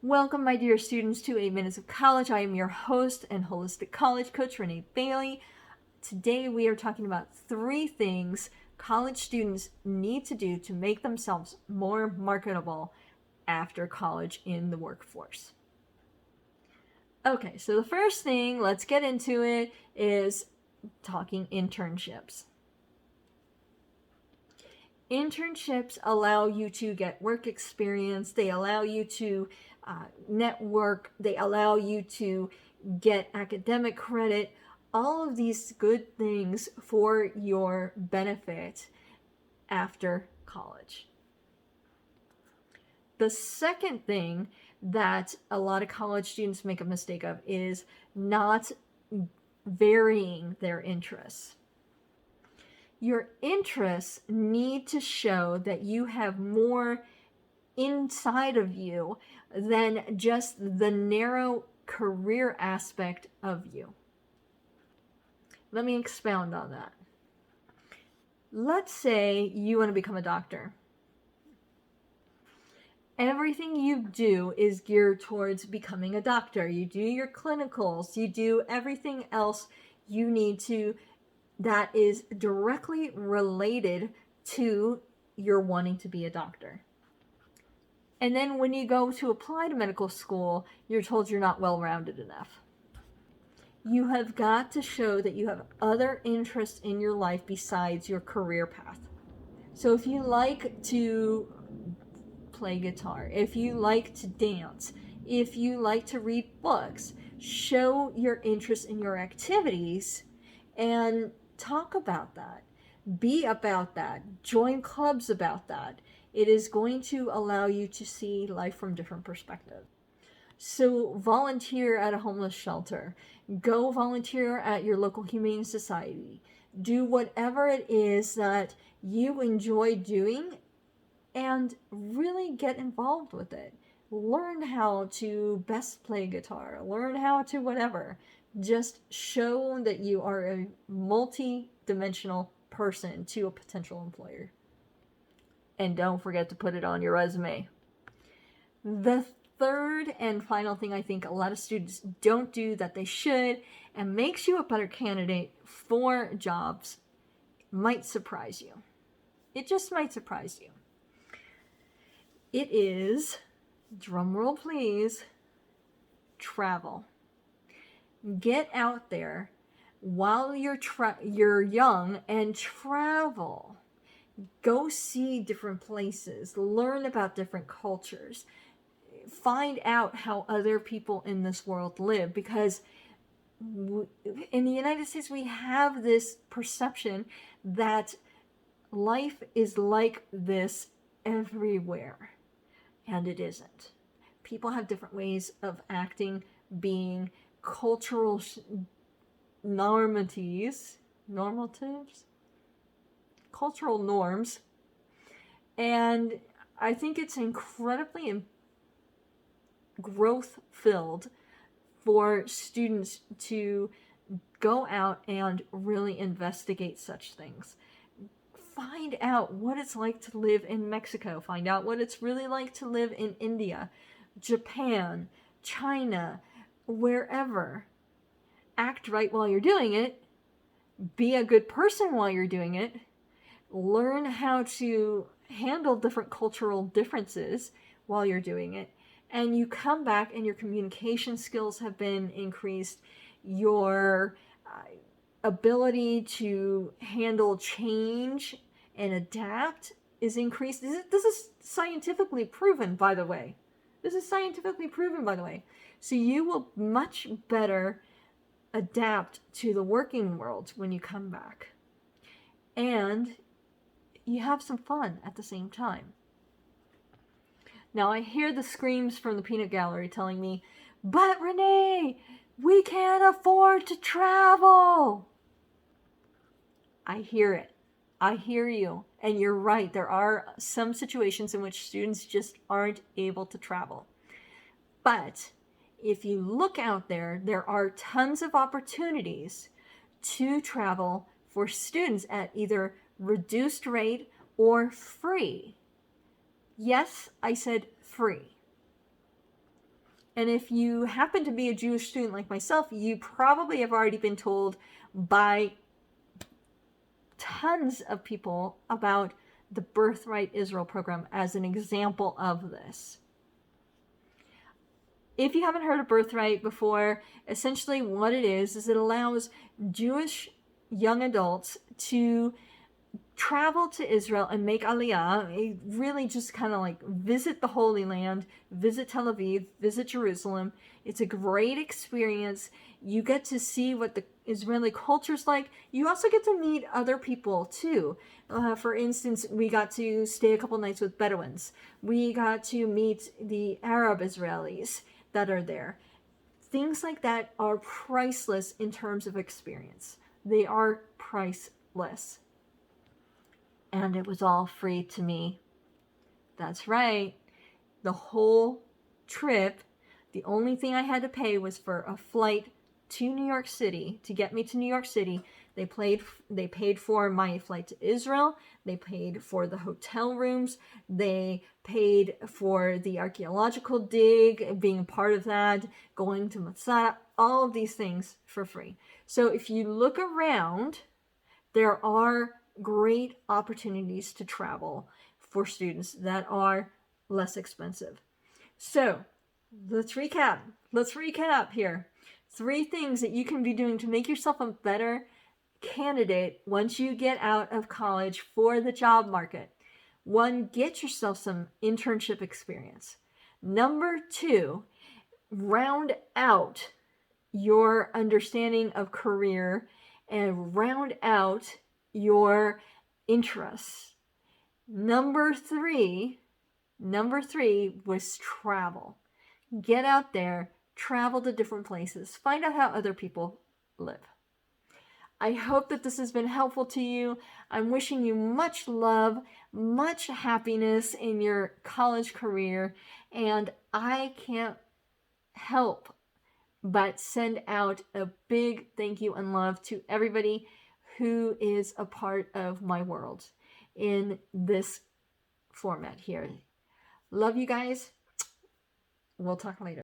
Welcome, my dear students, to 8 Minutes of College. I am your host and holistic college coach, Renee Bailey. Today we are talking about 3 things college students need to do to make themselves more marketable after college in the workforce. Okay, so the first thing, let's get into it, is talking internships. Internships allow you to get work experience. They allow you to network. They allow you to get academic credit. All of these good things for your benefit after college. The second thing that a lot of college students make a mistake of is not varying their interests. Your interests need to show that you have more inside of you than just the narrow career aspect of you. Let me expound on that. Let's say you want to become a doctor. Everything you do is geared towards becoming a doctor. You do your clinicals, you do everything else you need to that is directly related to your wanting to be a doctor. And then when you go to apply to medical school, you're told you're not well-rounded enough. You have got to show that you have other interests in your life besides your career path. So if you like to play guitar, if you like to dance, if you like to read books, show your interest in your activities and talk about that. Be about that. Join clubs about that. It is going to allow you to see life from different perspectives. So volunteer at a homeless shelter. Go volunteer at your local humane society. Do whatever it is that you enjoy doing and really get involved with it. Learn how to best play guitar. Learn how to whatever. Just show that you are a multi-dimensional person to a potential employer. And don't forget to put it on your resume. The third and final thing I think a lot of students don't do that they should and makes you a better candidate for jobs might surprise you. It just might surprise you. It is, drumroll please, travel. Get out there while you're young and travel. Go see different places. Learn about different cultures. Find out how other people in this world live, because in the United States we have this perception that life is like this everywhere, and it isn't. People have different ways of acting, being, cultural normatives, cultural norms, and I think it's incredibly growth-filled for students to go out and really investigate such things. Find out what it's like to live in Mexico. Find out what it's really like to live in India, Japan, China, wherever. Act right while you're doing it. Be a good person while you're doing it. Learn how to handle different cultural differences while you're doing it. And you come back and your communication skills have been increased. Your ability to handle change and adapt is increased. This is scientifically proven, by the way. So you will much better adapt to the working world when you come back. And you have some fun at the same time. Now I hear the screams from the peanut gallery telling me, "But Renee, we can't afford to travel." I hear it. I hear you. And you're right. There are some situations in which students just aren't able to travel. But if you look out there, there are tons of opportunities to travel for students at either reduced rate or free. Yes, I said free. And if you happen to be a Jewish student like myself, you probably have already been told by tons of people about the Birthright Israel program as an example of this. If you haven't heard of Birthright before, essentially what it is it allows Jewish young adults to travel to Israel and make aliyah, really just kind of like visit the Holy Land, visit Tel Aviv, visit Jerusalem. It's a great experience. You get to see what the Israeli culture's like. You also get to meet other people too. For instance, we got to stay a couple nights with Bedouins. We got to meet the Arab Israelis that are there. Things like that are priceless in terms of experience. They are priceless. And it was all free to me. That's right. The whole trip, the only thing I had to pay was for a flight to New York City to get me to New York City. They paid for my flight to Israel. They paid for the hotel rooms. They paid for the archaeological dig, being part of that, going to Masada, all of these things for free. So if you look around, there are great opportunities to travel for students that are less expensive. So let's recap. Let's recap here. 3 things that you can be doing to make yourself a better candidate once you get out of college for the job market. 1, get yourself some internship experience. Number 2, round out your understanding of career and round out your interests. Number three was travel. Get out there, travel to different places, find out how other people live. I hope that this has been helpful to you. I'm wishing you much love, much happiness in your college career, and I can't help but send out a big thank you and love to everybody who is a part of my world in this format here. Love you guys. We'll talk later.